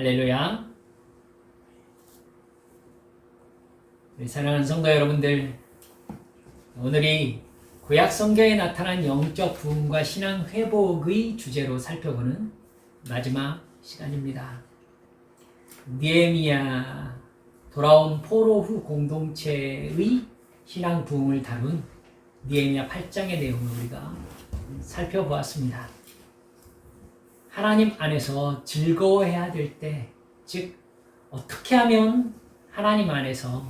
할렐루야. 우리 사랑하는 성도 여러분들, 오늘이 구약 성경에 나타난 영적 부흥과 신앙 회복의 주제로 살펴보는 마지막 시간입니다. 느헤미야, 돌아온 포로 후 공동체의 신앙 부흥을 다룬 느헤미야 8장의 내용을 우리가 살펴보았습니다. 하나님 안에서 즐거워해야 될 때, 즉 어떻게 하면 하나님 안에서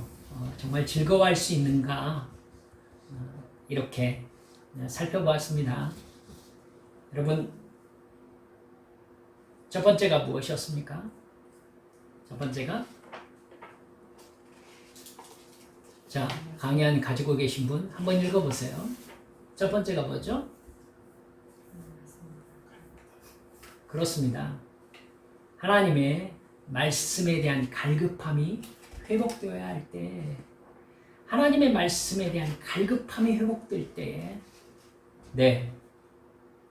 정말 즐거워할 수 있는가, 이렇게 살펴보았습니다. 여러분, 첫 번째가 무엇이었습니까? 첫 번째가, 자, 강연 가지고 계신 분 한번 읽어보세요. 첫 번째가 뭐죠? 그렇습니다. 하나님의 말씀에 대한 갈급함이 회복되어야 할 때, 하나님의 말씀에 대한 갈급함이 회복될 때,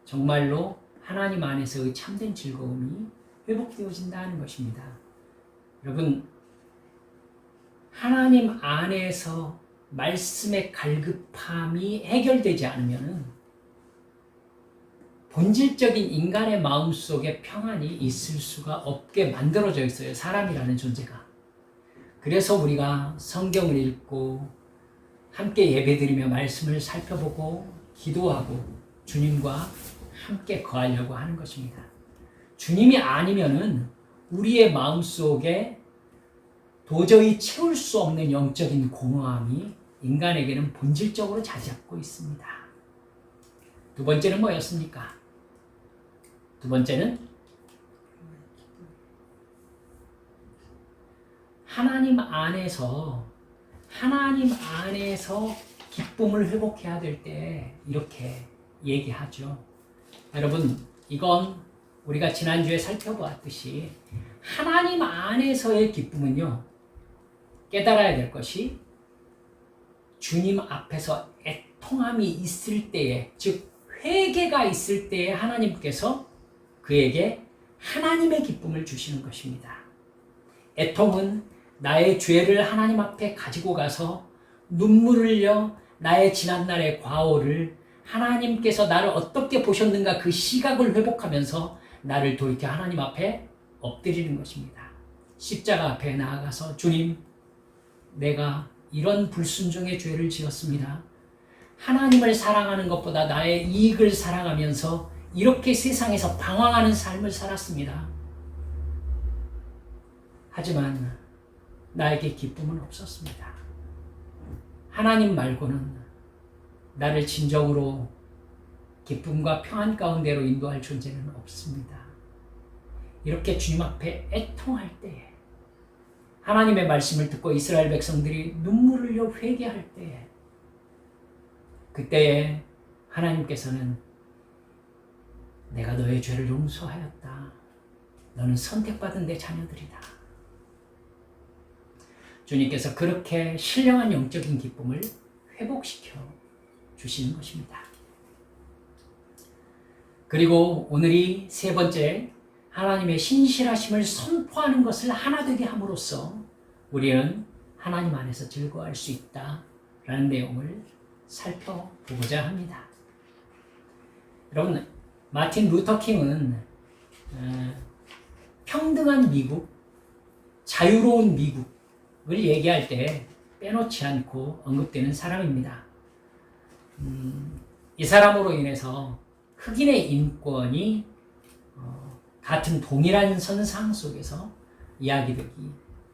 정말로 하나님 안에서의 참된 즐거움이 회복되어진다는 것입니다. 여러분, 하나님 안에서 말씀의 갈급함이 해결되지 않으면 본질적인 인간의 마음속에 평안이 있을 수가 없게 만들어져 있어요. 사람이라는 존재가. 그래서 우리가 성경을 읽고 함께 예배드리며 말씀을 살펴보고 기도하고 주님과 함께 거하려고 하는 것입니다. 주님이 아니면은 우리의 마음속에 도저히 채울 수 없는 영적인 공허함이 인간에게는 본질적으로 자리 잡고 있습니다. 두 번째는 뭐였습니까? 두 번째는 하나님 안에서 기쁨을 회복해야 될 때 이렇게 얘기하죠. 여러분, 이건 우리가 지난주에 살펴보았듯이 하나님 안에서의 기쁨은요, 깨달아야 될 것이 주님 앞에서 애통함이 있을 때에, 즉 회개가 있을 때에 하나님께서 그에게 하나님의 기쁨을 주시는 것입니다. 애통은 나의 죄를 하나님 앞에 가지고 가서 눈물을 흘려 나의 지난날의 과오를, 하나님께서 나를 어떻게 보셨는가 그 시각을 회복하면서 나를 돌이켜 하나님 앞에 엎드리는 것입니다. 십자가 앞에 나아가서 주님, 내가 이런 불순종의 죄를 지었습니다. 하나님을 사랑하는 것보다 나의 이익을 사랑하면서 이렇게 세상에서 방황하는 삶을 살았습니다. 하지만 나에게 기쁨은 없었습니다. 하나님 말고는 나를 진정으로 기쁨과 평안 가운데로 인도할 존재는 없습니다. 이렇게 주님 앞에 애통할 때에, 하나님의 말씀을 듣고 이스라엘 백성들이 눈물을 흘려 회개할 때에, 그때에 하나님께서는 내가 너의 죄를 용서하였다. 너는 선택받은 내 자녀들이다. 주님께서 그렇게 신령한 영적인 기쁨을 회복시켜 주시는 것입니다. 그리고 오늘이 세 번째, 하나님의 신실하심을 선포하는 것을 하나 되게 함으로써 우리는 하나님 안에서 즐거워할 수 있다라는 내용을 살펴보고자 합니다. 여러분, 마틴 루터 킹은 평등한 미국, 자유로운 미국을 얘기할 때 빼놓지 않고 언급되는 사람입니다. 이 사람으로 인해서 흑인의 인권이 같은 동일한 선상 속에서 이야기되기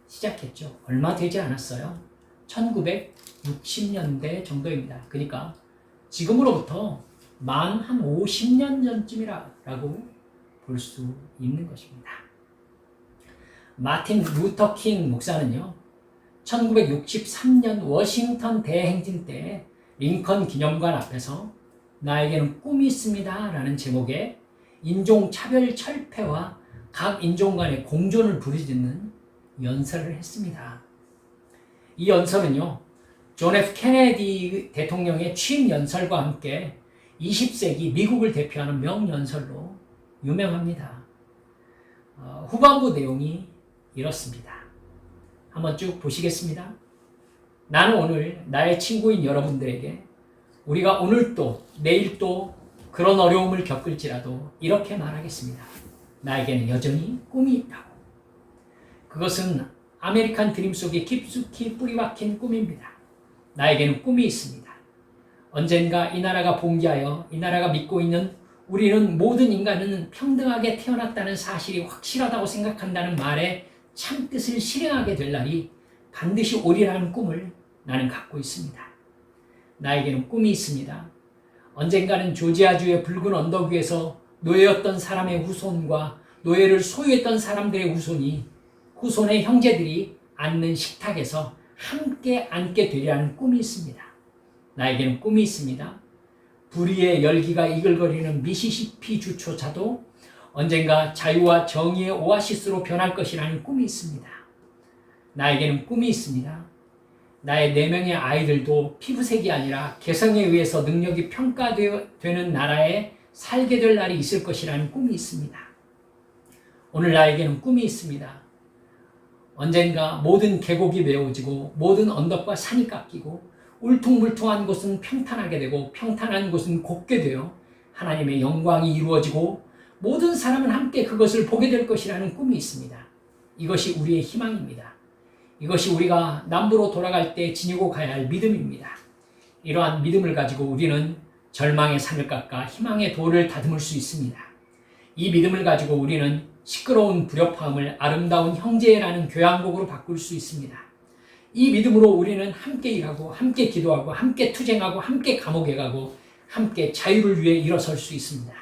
시작했죠. 얼마 되지 않았어요. 1960년대 정도입니다. 그러니까 지금으로부터 만 한 50년 전쯤이라고 볼 수 있는 것입니다. 마틴 루터 킹 목사는요, 1963년 워싱턴 대행진 때 링컨 기념관 앞에서 나에게는 꿈이 있습니다 라는 제목의 인종차별 철폐와 각 인종 간의 공존을 부르짖는 연설을 했습니다. 이 연설은요, 존 F 케네디 대통령의 취임 연설과 함께 20세기 미국을 대표하는 명연설로 유명합니다. 후반부 내용이 이렇습니다. 한번 쭉 보시겠습니다. 나는 오늘 나의 친구인 여러분들에게 우리가 오늘 또 내일 또 그런 어려움을 겪을지라도 이렇게 말하겠습니다. 나에게는 여전히 꿈이 있다고. 그것은 아메리칸 드림 속에 깊숙이 뿌리박힌 꿈입니다. 나에게는 꿈이 있습니다. 언젠가 이 나라가 봉기하여 이 나라가 믿고 있는 우리는 모든 인간은 평등하게 태어났다는 사실이 확실하다고 생각한다는 말에 참뜻을 실행하게 될 날이 반드시 오리라는 꿈을 나는 갖고 있습니다. 나에게는 꿈이 있습니다. 언젠가는 조지아주의 붉은 언덕 위에서 노예였던 사람의 후손과 노예를 소유했던 사람들의 후손의 형제들이 앉는 식탁에서 함께 앉게 되리라는 꿈이 있습니다. 나에게는 꿈이 있습니다. 불의의 열기가 이글거리는 미시시피 주초차도 언젠가 자유와 정의의 오아시스로 변할 것이라는 꿈이 있습니다. 나에게는 꿈이 있습니다. 나의 4명의 아이들도 피부색이 아니라 개성에 의해서 능력이 평가되는 나라에 살게 될 날이 있을 것이라는 꿈이 있습니다. 오늘 나에게는 꿈이 있습니다. 언젠가 모든 계곡이 메워지고 모든 언덕과 산이 깎이고 울퉁불퉁한 곳은 평탄하게 되고 평탄한 곳은 곱게 되어 하나님의 영광이 이루어지고 모든 사람은 함께 그것을 보게 될 것이라는 꿈이 있습니다. 이것이 우리의 희망입니다. 이것이 우리가 남부로 돌아갈 때 지니고 가야 할 믿음입니다. 이러한 믿음을 가지고 우리는 절망의 산을 깎아 희망의 돌을 다듬을 수 있습니다. 이 믿음을 가지고 우리는 시끄러운 불협화음을 아름다운 형제라는 교향곡으로 바꿀 수 있습니다. 이 믿음으로 우리는 함께 일하고 함께 기도하고 함께 투쟁하고 함께 감옥에 가고 함께 자유를 위해 일어설 수 있습니다.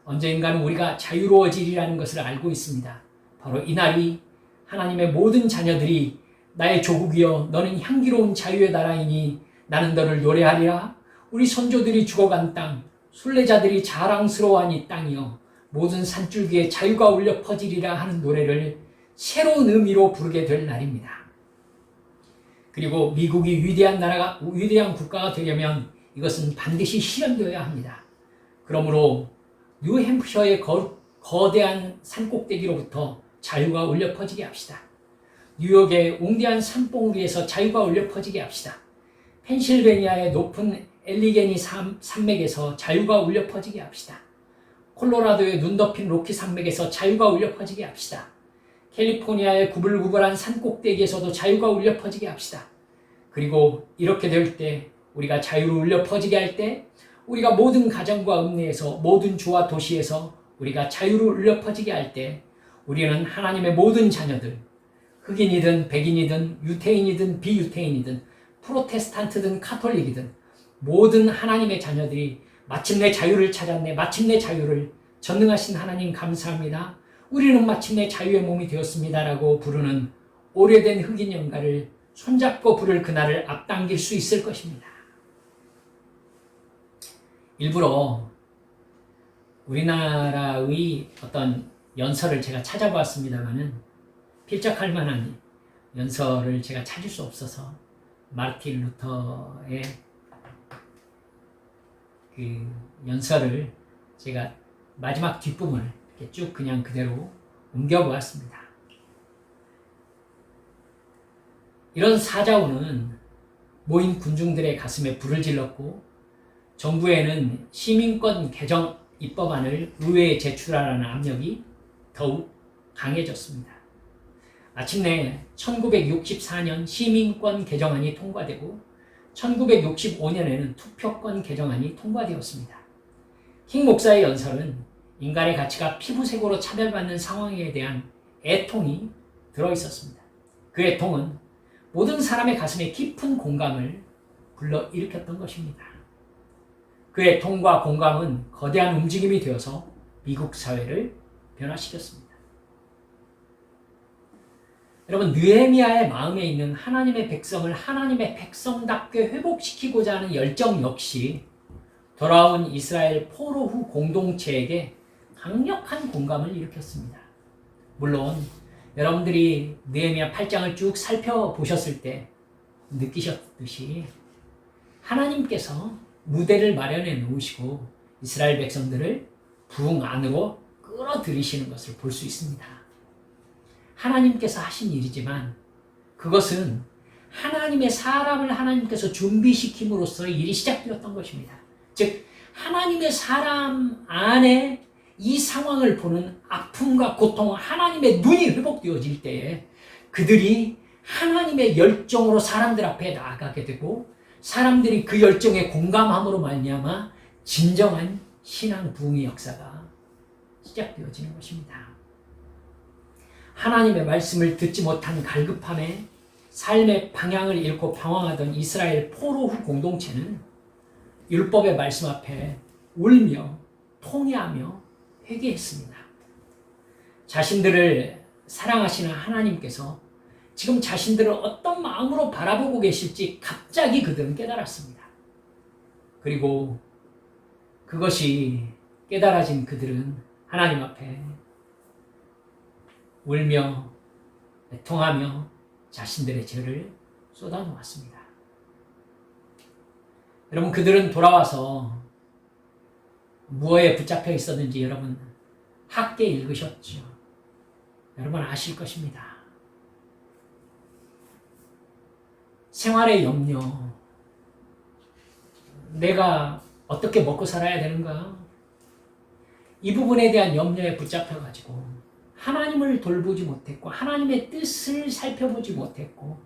언젠가는 우리가 자유로워지리라는 것을 알고 있습니다. 바로 이 날이 하나님의 모든 자녀들이 나의 조국이여 너는 향기로운 자유의 나라이니 나는 너를 노래하리라. 우리 선조들이 죽어간 땅 순례자들이 자랑스러워한 이 땅이여 모든 산줄기에 자유가 울려 퍼지리라 하는 노래를 새로운 의미로 부르게 될 날입니다. 그리고 미국이 위대한 국가가 되려면 이것은 반드시 실현되어야 합니다. 그러므로 뉴햄프셔의 거대한 산꼭대기로부터 자유가 울려 퍼지게 합시다. 뉴욕의 웅대한 산봉우리에서 자유가 울려 퍼지게 합시다. 펜실베니아의 높은 엘리게니 산맥에서 자유가 울려 퍼지게 합시다. 콜로라도의 눈 덮인 로키 산맥에서 자유가 울려 퍼지게 합시다. 캘리포니아의 구불구불한 산꼭대기에서도 자유가 울려 퍼지게 합시다. 그리고 이렇게 될 때 우리가 자유를 울려 퍼지게 할 때 우리가 모든 가정과 읍내에서 모든 주와 도시에서 우리가 자유를 울려 퍼지게 할 때 우리는 하나님의 모든 자녀들 흑인이든 백인이든 유태인이든 비유태인이든 프로테스탄트든 카톨릭이든 모든 하나님의 자녀들이 마침내 자유를 찾았네. 마침내 자유를 전능하신 하나님 감사합니다. 우리는 마침내 자유의 몸이 되었습니다라고 부르는 오래된 흑인 연가를 손잡고 부를 그날을 앞당길 수 있을 것입니다. 일부러 우리나라의 어떤 연설을 제가 찾아보았습니다만은 필적할 만한 연설을 제가 찾을 수 없어서 마르틴 루터의 그 연설을 제가 마지막 뒷부분을 이렇게 쭉 그냥 그대로 옮겨보았습니다. 이런 사자우는 모인 군중들의 가슴에 불을 질렀고 정부에는 시민권 개정 입법안을 의회에 제출하라는 압력이 더욱 강해졌습니다. 마침내 1964년 시민권 개정안이 통과되고 1965년에는 투표권 개정안이 통과되었습니다. 킹 목사의 연설은 인간의 가치가 피부색으로 차별받는 상황에 대한 애통이 들어있었습니다. 그 애통은 모든 사람의 가슴에 깊은 공감을 불러일으켰던 것입니다. 그 애통과 공감은 거대한 움직임이 되어서 미국 사회를 변화시켰습니다. 여러분, 느헤미야의 마음에 있는 하나님의 백성을 하나님의 백성답게 회복시키고자 하는 열정 역시 돌아온 이스라엘 포로 후 공동체에게 강력한 공감을 일으켰습니다. 물론 여러분들이 느헤미야 8장을 쭉 살펴보셨을 때 느끼셨듯이 하나님께서 무대를 마련해 놓으시고 이스라엘 백성들을 부흥 안으로 끌어들이시는 것을 볼 수 있습니다. 하나님께서 하신 일이지만 그것은 하나님의 사람을 하나님께서 준비시킴으로써 일이 시작되었던 것입니다. 즉 하나님의 사람 안에 이 상황을 보는 아픔과 고통, 하나님의 눈이 회복되어질 때에 그들이 하나님의 열정으로 사람들 앞에 나아가게 되고 사람들이 그 열정에 공감함으로 말미암아 진정한 신앙 부흥의 역사가 시작되어지는 것입니다. 하나님의 말씀을 듣지 못한 갈급함에 삶의 방향을 잃고 방황하던 이스라엘 포로 후 공동체는 율법의 말씀 앞에 울며 통회하며 회개했습니다. 자신들을 사랑하시는 하나님께서 지금 자신들을 어떤 마음으로 바라보고 계실지 갑자기 그들은 깨달았습니다. 그리고 그것이 깨달아진 그들은 하나님 앞에 울며 애통하며 자신들의 죄를 쏟아놓았습니다. 여러분, 그들은 돌아와서 무엇에 붙잡혀 있었는지 여러분 학계 읽으셨죠? 여러분 아실 것입니다. 생활의 염려, 내가 어떻게 먹고 살아야 되는가? 이 부분에 대한 염려에 붙잡혀가지고 하나님을 돌보지 못했고 하나님의 뜻을 살펴보지 못했고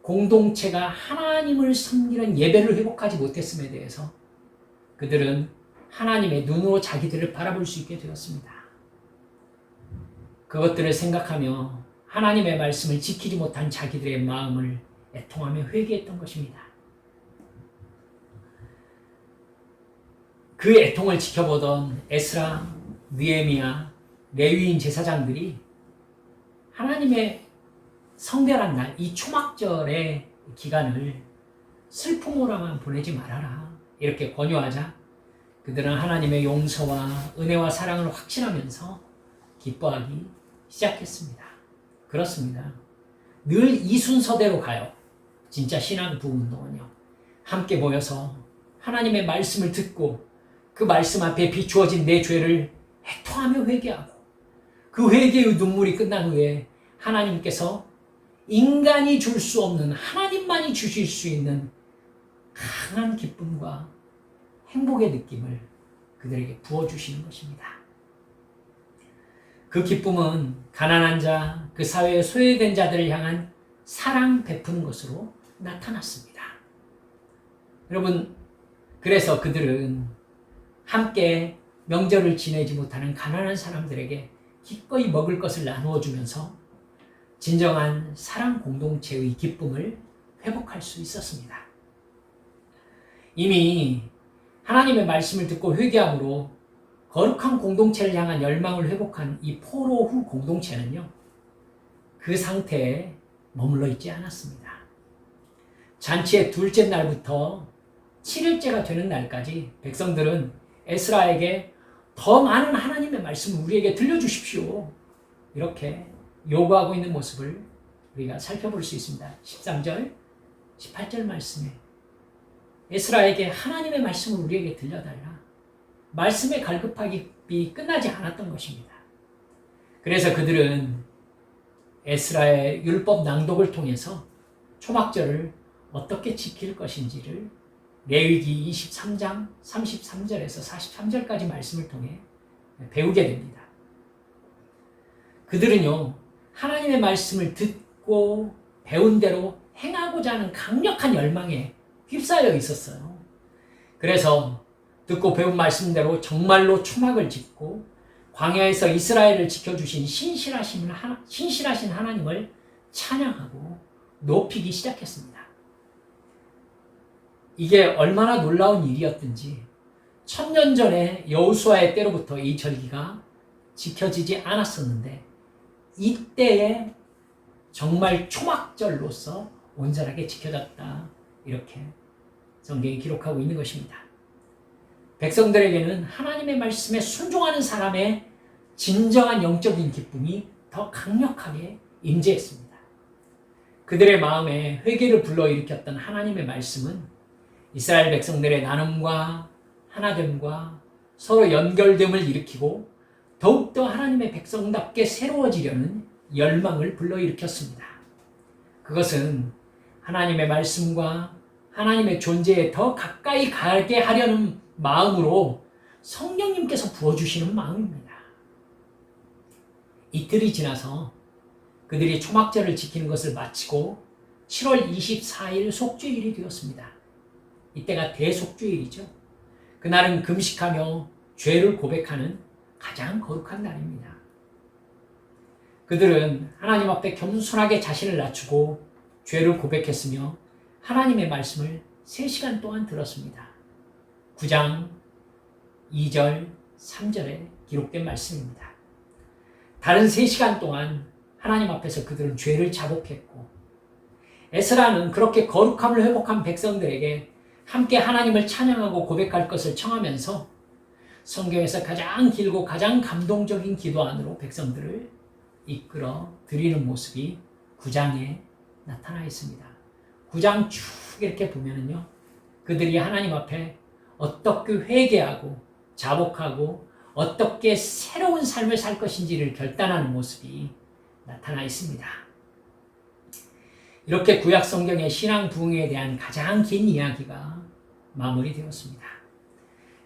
공동체가 하나님을 섬기는 예배를 회복하지 못했음에 대해서 그들은 하나님의 눈으로 자기들을 바라볼 수 있게 되었습니다. 그것들을 생각하며 하나님의 말씀을 지키지 못한 자기들의 마음을 애통하며 회개했던 것입니다. 그 애통을 지켜보던 에스라, 느헤미야, 레위인 제사장들이 하나님의 성별한 날, 이 초막절의 기간을 슬픔으로만 보내지 말아라 이렇게 권유하자 그들은 하나님의 용서와 은혜와 사랑을 확신하면서 기뻐하기 시작했습니다. 그렇습니다. 늘 이 순서대로 가요. 진짜 신앙 부운동은요. 함께 모여서 하나님의 말씀을 듣고 그 말씀 앞에 비추어진 내 죄를 애통하며 회개하고 그 회개의 눈물이 끝난 후에 하나님께서 인간이 줄 수 없는 하나님만이 주실 수 있는 강한 기쁨과 행복의 느낌을 그들에게 부어주시는 것입니다. 그 기쁨은 가난한 자, 그 사회에 소외된 자들을 향한 사랑 베푸는 것으로 나타났습니다. 여러분, 그래서 그들은 함께 명절을 지내지 못하는 가난한 사람들에게 기꺼이 먹을 것을 나누어 주면서 진정한 사랑 공동체의 기쁨을 회복할 수 있었습니다. 이미 하나님의 말씀을 듣고 회개함으로 거룩한 공동체를 향한 열망을 회복한 이 포로 후 공동체는요, 그 상태에 머물러 있지 않았습니다. 잔치의 둘째 날부터 7일째가 되는 날까지 백성들은 에스라에게 더 많은 하나님의 말씀을 우리에게 들려주십시오. 이렇게 요구하고 있는 모습을 우리가 살펴볼 수 있습니다. 13절, 18절 말씀에 에스라에게 하나님의 말씀을 우리에게 들려달라. 말씀의 갈급함이 끝나지 않았던 것입니다. 그래서 그들은 에스라의 율법 낭독을 통해서 초막절을 어떻게 지킬 것인지를 레위기 23장 33절에서 43절까지 말씀을 통해 배우게 됩니다. 그들은요, 하나님의 말씀을 듣고 배운 대로 행하고자 하는 강력한 열망에 휩싸여 있었어요. 그래서 듣고 배운 말씀대로 정말로 초막을 짓고 광야에서 이스라엘을 지켜주신 신실하신 하나님을 찬양하고 높이기 시작했습니다. 이게 얼마나 놀라운 일이었든지 1000년 전에 여호수아의 때로부터 이 절기가 지켜지지 않았었는데 이때에 정말 초막절로서 온전하게 지켜졌다. 이렇게 성경이 기록하고 있는 것입니다. 백성들에게는 하나님의 말씀에 순종하는 사람의 진정한 영적인 기쁨이 더 강력하게 임재했습니다. 그들의 마음에 회개를 불러일으켰던 하나님의 말씀은 이스라엘 백성들의 나눔과 하나됨과 서로 연결됨을 일으키고 더욱더 하나님의 백성답게 새로워지려는 열망을 불러일으켰습니다. 그것은 하나님의 말씀과 하나님의 존재에 더 가까이 가게 하려는 마음으로 성령님께서 부어주시는 마음입니다. 이틀이 지나서 그들이 초막절을 지키는 것을 마치고 7월 24일 속죄일이 되었습니다. 이때가 대속죄일이죠. 그날은 금식하며 죄를 고백하는 가장 거룩한 날입니다. 그들은 하나님 앞에 겸손하게 자신을 낮추고 죄를 고백했으며 하나님의 말씀을 3시간 동안 들었습니다. 9장 2절, 3절에 기록된 말씀입니다. 다른 3시간 동안 하나님 앞에서 그들은 죄를 자복했고 에스라는 그렇게 거룩함을 회복한 백성들에게 함께 하나님을 찬양하고 고백할 것을 청하면서 성경에서 가장 길고 가장 감동적인 기도 안으로 백성들을 이끌어 드리는 모습이 9장에 나타나 있습니다. 9장 쭉 이렇게 보면은요, 그들이 하나님 앞에 어떻게 회개하고 자복하고 어떻게 새로운 삶을 살 것인지를 결단하는 모습이 나타나 있습니다. 이렇게 구약 성경의 신앙 부흥에 대한 가장 긴 이야기가 마무리되었습니다.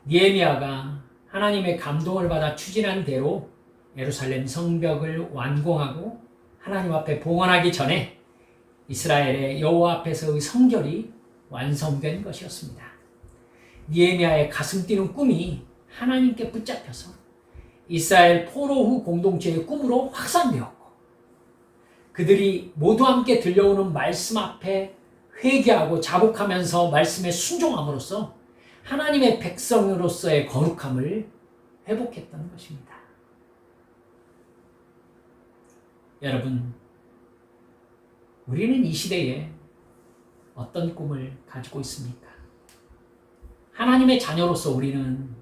느헤미야가 하나님의 감동을 받아 추진한 대로 예루살렘 성벽을 완공하고 하나님 앞에 봉헌하기 전에 이스라엘의 여호와 앞에서의 성결이 완성된 것이었습니다. 느헤미야의 가슴 뛰는 꿈이 하나님께 붙잡혀서 이스라엘 포로 후 공동체의 꿈으로 확산되었고 그들이 모두 함께 들려오는 말씀 앞에 회개하고 자복하면서 말씀에 순종함으로써 하나님의 백성으로서의 거룩함을 회복했던 것입니다. 여러분, 우리는 이 시대에 어떤 꿈을 가지고 있습니까? 하나님의 자녀로서 우리는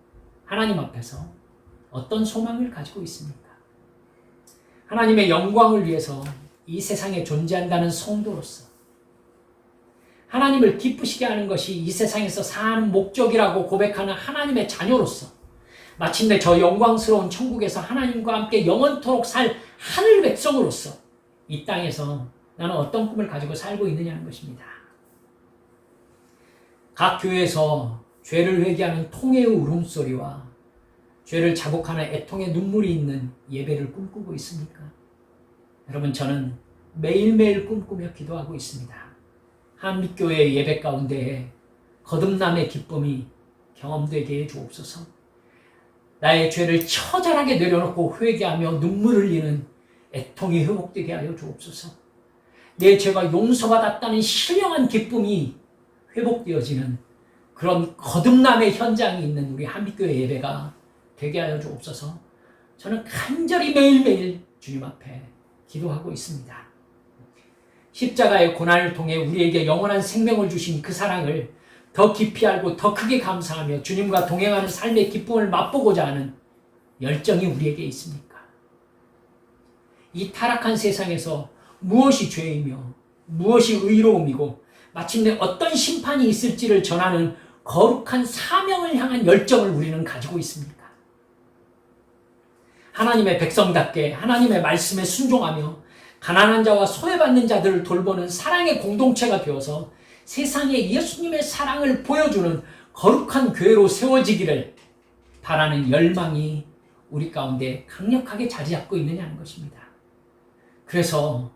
하나님 앞에서 어떤 소망을 가지고 있습니까? 하나님의 영광을 위해서 이 세상에 존재한다는 성도로서 하나님을 기쁘시게 하는 것이 이 세상에서 사는 목적이라고 고백하는 하나님의 자녀로서 마침내 저 영광스러운 천국에서 하나님과 함께 영원토록 살 하늘 백성으로서 이 땅에서 나는 어떤 꿈을 가지고 살고 있느냐는 것입니다. 각 교회에서 죄를 회개하는 통회의 울음소리와 죄를 자복하는 애통의 눈물이 있는 예배를 꿈꾸고 있습니까? 여러분, 저는 매일매일 꿈꾸며 기도하고 있습니다. 한빛교회의 예배 가운데 거듭남의 기쁨이 경험되게 해 주옵소서. 나의 죄를 처절하게 내려놓고 회개하며 눈물을 흘리는 애통이 회복되게 하여 주옵소서. 내 죄가 용서받았다는 신령한 기쁨이 회복되어지는 그런 거듭남의 현장이 있는 우리 한빛교회 예배가 되게 하여 주옵소서. 저는 간절히 매일매일 주님 앞에 기도하고 있습니다. 십자가의 고난을 통해 우리에게 영원한 생명을 주신 그 사랑을 더 깊이 알고 더 크게 감사하며 주님과 동행하는 삶의 기쁨을 맛보고자 하는 열정이 우리에게 있습니까? 이 타락한 세상에서 무엇이 죄이며 무엇이 의로움이고 마침내 어떤 심판이 있을지를 전하는 거룩한 사명을 향한 열정을 우리는 가지고 있습니까? 하나님의 백성답게 하나님의 말씀에 순종하며 가난한 자와 소외받는 자들을 돌보는 사랑의 공동체가 되어서 세상에 예수님의 사랑을 보여주는 거룩한 교회로 세워지기를 바라는 열망이 우리 가운데 강력하게 자리 잡고 있느냐는 것입니다. 그래서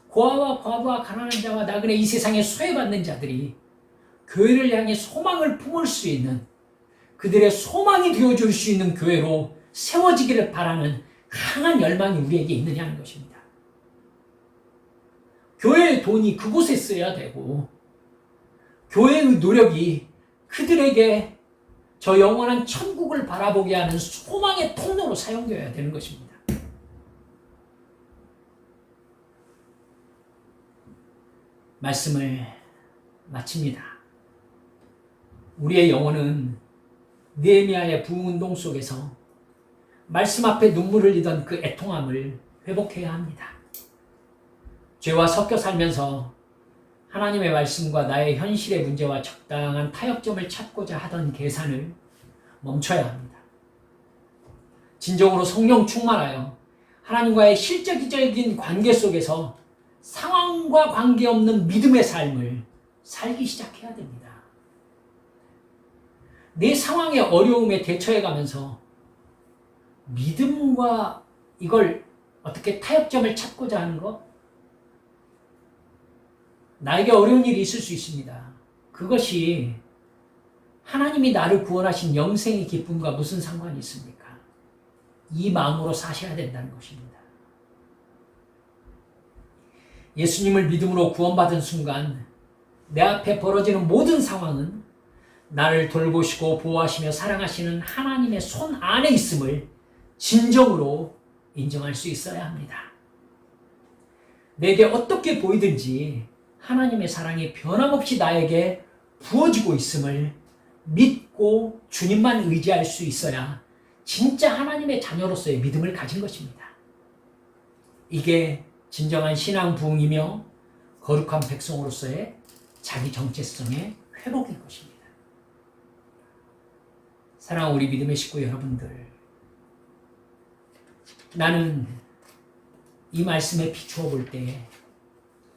고아와 과부와 가난한 자와 나그네 이 세상에 소외받는 자들이 교회를 향해 소망을 품을 수 있는 그들의 소망이 되어줄 수 있는 교회로 세워지기를 바라는 강한 열망이 우리에게 있느냐는 것입니다. 교회의 돈이 그곳에 써야 되고 교회의 노력이 그들에게 저 영원한 천국을 바라보게 하는 소망의 통로로 사용되어야 되는 것입니다. 말씀을 마칩니다. 우리의 영혼은 느헤미야의 부흥운동 속에서 말씀 앞에 눈물을 흘리던 그 애통함을 회복해야 합니다. 죄와 섞여 살면서 하나님의 말씀과 나의 현실의 문제와 적당한 타협점을 찾고자 하던 계산을 멈춰야 합니다. 진정으로 성령 충만하여 하나님과의 실제적인 관계 속에서 상황과 관계없는 믿음의 삶을 살기 시작해야 됩니다. 내 상황의 어려움에 대처해가면서 믿음과 이걸 어떻게 타협점을 찾고자 하는 것? 나에게 어려운 일이 있을 수 있습니다. 그것이 하나님이 나를 구원하신 영생의 기쁨과 무슨 상관이 있습니까? 이 마음으로 사셔야 된다는 것입니다. 예수님을 믿음으로 구원받은 순간 내 앞에 벌어지는 모든 상황은 나를 돌보시고 보호하시며 사랑하시는 하나님의 손 안에 있음을 진정으로 인정할 수 있어야 합니다. 내게 어떻게 보이든지 하나님의 사랑이 변함없이 나에게 부어지고 있음을 믿고 주님만 의지할 수 있어야 진짜 하나님의 자녀로서의 믿음을 가진 것입니다. 이게 진정한 신앙 부흥이며 거룩한 백성으로서의 자기 정체성의 회복인 것입니다. 사랑하는 우리 믿음의 식구 여러분들, 나는 이 말씀에 비추어 볼 때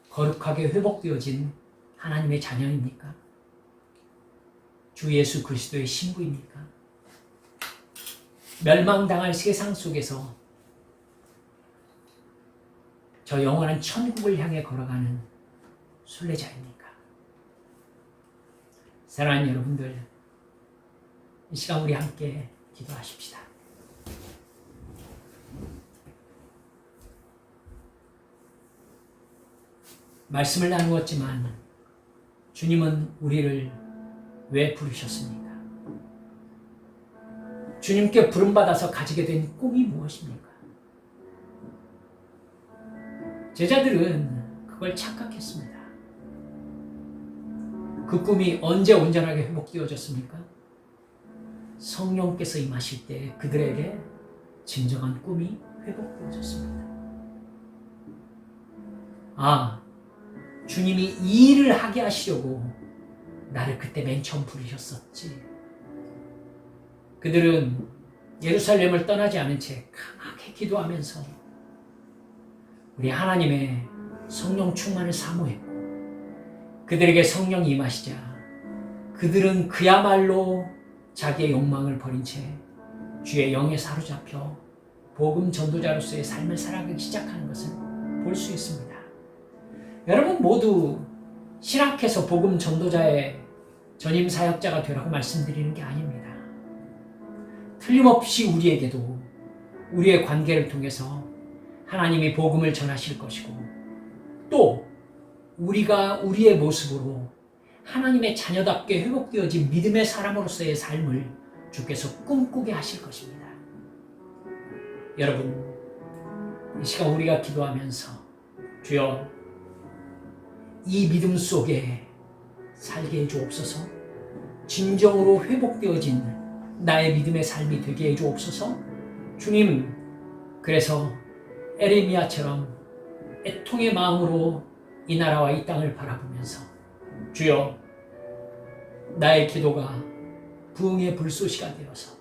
거룩하게 회복되어진 하나님의 자녀입니까? 주 예수 그리스도의 신부입니까? 멸망당할 세상 속에서 저 영원한 천국을 향해 걸어가는 순례자입니까? 사랑하는 여러분들, 이 시간 우리 함께 기도하십시다. 말씀을 나누었지만 주님은 우리를 왜 부르셨습니까? 주님께 부름받아서 가지게 된 꿈이 무엇입니까? 제자들은 그걸 착각했습니다. 그 꿈이 언제 온전하게 회복되어졌습니까? 성령께서 임하실 때 그들에게 진정한 꿈이 회복되어졌습니다. 주님이 이 일을 하게 하시려고 나를 그때 맨 처음 부르셨었지. 그들은 예루살렘을 떠나지 않은 채 강하게 기도하면서 우리 하나님의 성령 충만을 사모했고, 그들에게 성령이 임하시자 그들은 그야말로 자기의 욕망을 버린 채 주의 영에 사로잡혀 복음 전도자로서의 삶을 살아가기 시작하는 것을 볼 수 있습니다. 여러분 모두 신학해서 복음 전도자의 전임 사역자가 되라고 말씀드리는 게 아닙니다. 틀림없이 우리에게도 우리의 관계를 통해서 하나님이 복음을 전하실 것이고, 또 우리가 우리의 모습으로 하나님의 자녀답게 회복되어진 믿음의 사람으로서의 삶을 주께서 꿈꾸게 하실 것입니다. 여러분, 이 시간 우리가 기도하면서 주여 이 믿음 속에 살게 해주옵소서, 진정으로 회복되어진 나의 믿음의 삶이 되게 해주옵소서. 주님, 그래서 에레미야처럼 애통의 마음으로 이 나라와 이 땅을 바라보면서 주여 나의 기도가 부흥의 불쏘시가 되어서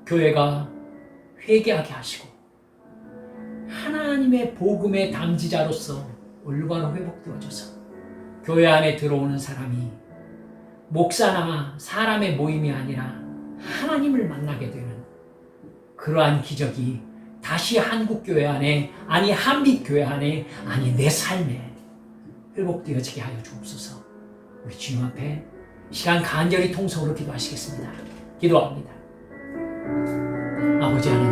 교회가 회개하게 하시고 하나님의 복음의 담지자로서 올바로 회복되어져서 교회 안에 들어오는 사람이 목사나 사람의 모임이 아니라 하나님을 만나게 되는 그러한 기적이 다시 한국교회 안에, 아니 한빛교회 안에, 아니 내 삶에 회복되어지게 하여 주옵소서. 우리 주님 앞에 시간 간절히 통성으로 기도하시겠습니다. 기도합니다. 아버지 하나님,